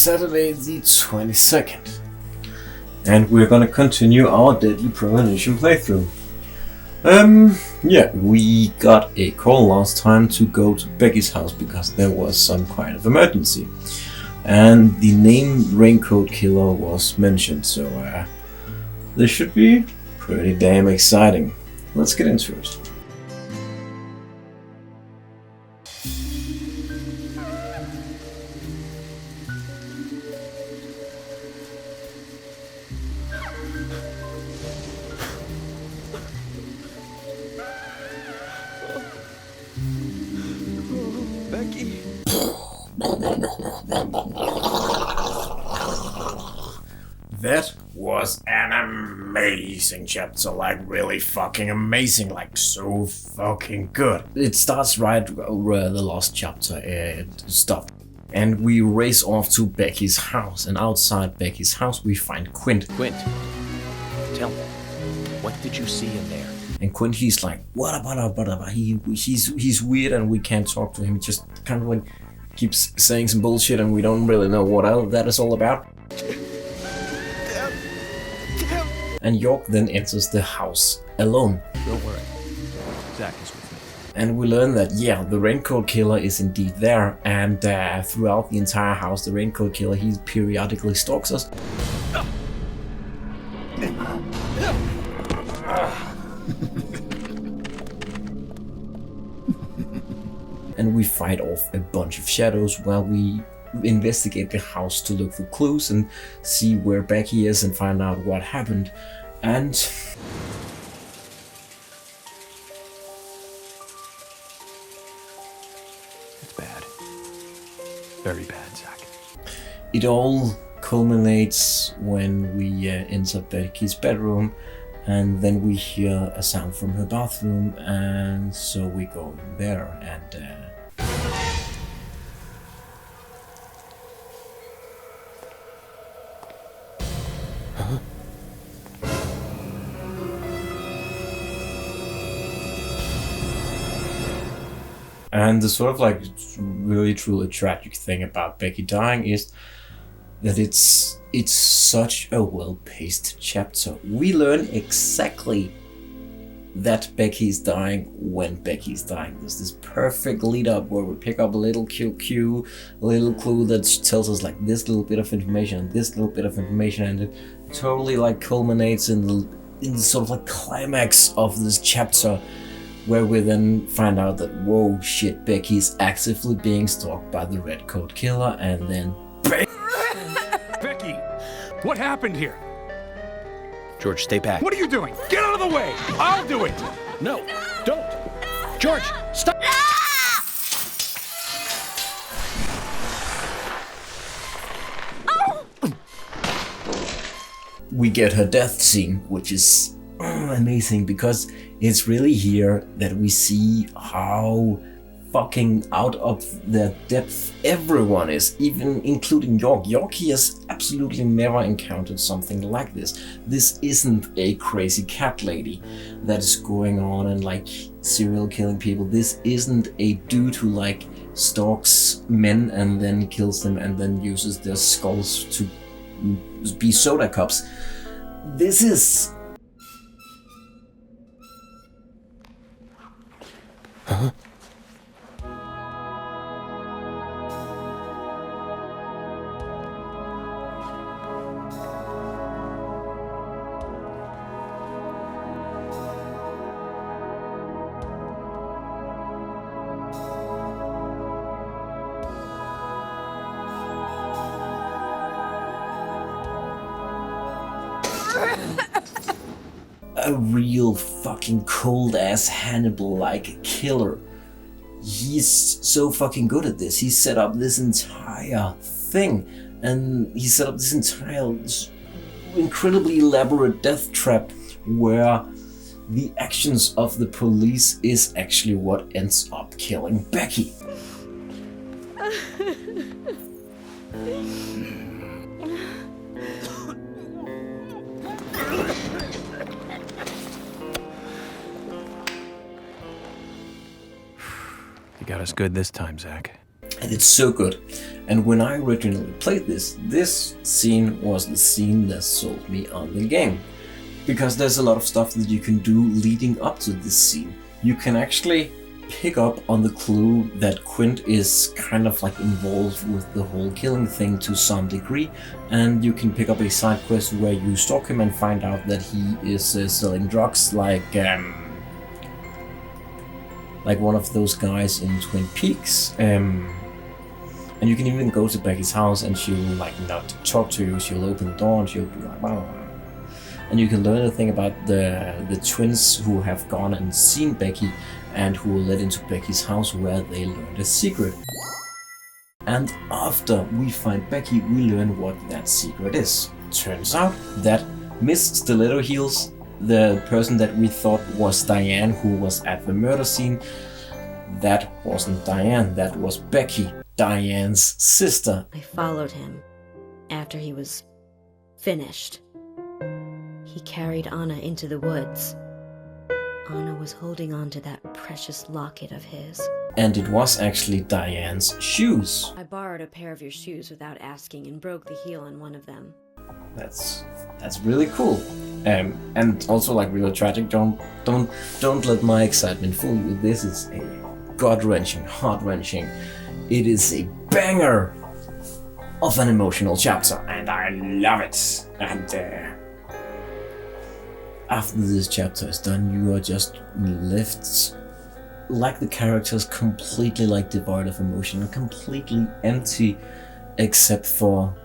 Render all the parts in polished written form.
Saturday the 22nd. And we're gonna continue our Deadly Premonition playthrough. Yeah, we got a call last time to go to Becky's house because there was some kind of emergency. And the name Raincoat Killer was mentioned, so this should be pretty damn exciting. Let's get into it. Becky. That was an amazing chapter, like really fucking amazing, like so fucking good. It starts right where the last chapter stopped. And we race off to Becky's house, and outside Becky's house we find Quint. Quint, tell me, what did you see in there? And Quint, he's like, what about? He's weird and we can't talk to him. He just kind of like keeps saying some bullshit and we don't really know what else that is all about. And York then enters the house alone. Don't worry, Zach is with me. And we learn that, yeah, the Raincoat Killer is indeed there, and throughout the entire house, the Raincoat Killer, he periodically stalks us. And we fight off a bunch of shadows while we investigate the house to look for clues and see where Becky is and find out what happened. And It's bad. Very bad, Zach. it all culminates when we enter Becky's bedroom, and then we hear a sound from her bathroom, and so we go in there and And the sort of like really truly tragic thing about Becky dying is that it's such a well-paced chapter. We learn exactly that Becky is dying when Becky is dying. There's this perfect lead up where we pick up a little cue, a little clue that tells us like this little bit of information, this little bit of information, and it totally like culminates in the sort of like climax of this chapter, where we then find out that, whoa, shit, Becky's actively being stalked by the Redcoat Killer, and then Becky, what happened here? George, stay back. What are you doing? Get out of the way! I'll do it! No, don't! George, stop! we get her death scene, which is amazing because it's really here that we see how fucking out of their depth everyone is, even including York. York, he has absolutely never encountered something like this. This isn't a crazy cat lady that is going on and like serial killing people. This isn't a dude who like stalks men and then kills them and then uses their skulls to be soda cups. This is... Huh? A real fucking cold ass Hannibal-like killer. He's so fucking good at this. He set up this entire thing, and he set up this entire incredibly elaborate death trap where the actions of the police is actually what ends up killing Becky. You got us good this time, Zach. And it's so good. And when I originally played this scene was the scene that sold me on the game. Because there's a lot of stuff that you can do leading up to this scene. You can actually pick up on the clue that Quint is kind of like involved with the whole killing thing to some degree, and you can pick up a side quest where you stalk him and find out that he is selling drugs like one of those guys in Twin Peaks. And you can even go to Becky's house and she will like not talk to you, she'll open the door and she'll be like, wow. And you can learn a thing about the twins who have gone and seen Becky and who were led into Becky's house where they learned a secret. And after we find Becky, we learn what that secret is. Turns out that Miss Stiletto Heels, the person that we thought was Diane who was at the murder scene, that wasn't Diane, that was Becky, Diane's sister. I followed him after he was finished. He carried Anna into the woods. Anna was holding on to that precious locket of his. And it was actually Diane's shoes. I borrowed a pair of your shoes without asking and broke the heel on one of them. That's really cool. And also like really tragic. Don't let my excitement fool you. This is a gut-wrenching, heart-wrenching. It is a banger of an emotional chapter, and I love it. And after this chapter is done, you are just left like the characters completely like devoid of emotion, completely empty, except for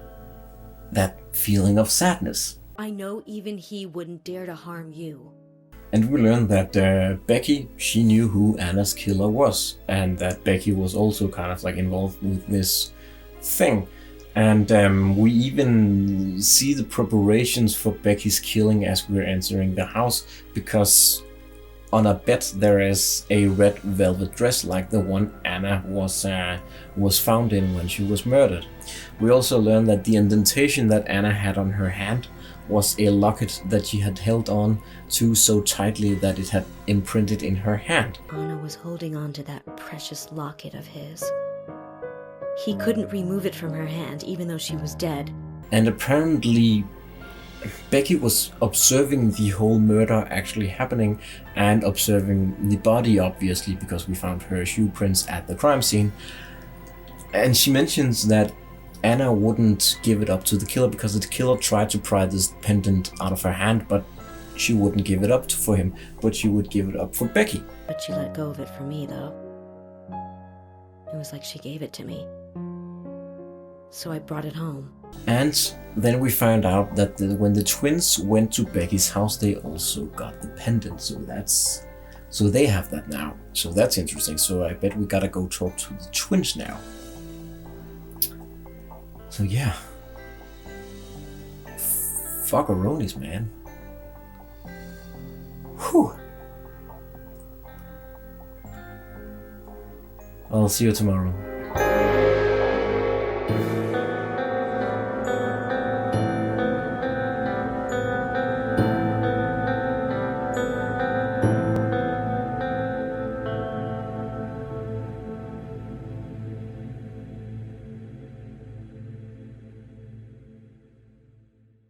that feeling of sadness. I know even he wouldn't dare to harm you. And we learned that Becky, she knew who Anna's killer was, and that Becky was also kind of like involved with this thing. And we even see the preparations for Becky's killing as we're entering the house, because on a bed there is a red velvet dress like the one Anna was found in when she was murdered. We also learned that the indentation that Anna had on her hand was a locket that she had held on to so tightly that it had imprinted in her hand. Anna was holding on to that precious locket of his. He couldn't remove it from her hand, even though she was dead. And apparently, Becky was observing the whole murder actually happening and observing the body, obviously, because we found her shoe prints at the crime scene. And she mentions that Anna wouldn't give it up to the killer because the killer tried to pry this pendant out of her hand, but she wouldn't give it up for him, but she would give it up for Becky. But she let go of it for me, though. It was like she gave it to me. So I brought it home. And then we found out that when the twins went to Becky's house, they also got the pendant. So they have that now. So that's interesting. So I bet we gotta go talk to the twins now. So yeah. Fuckaroonies, man. Whew. I'll see you tomorrow.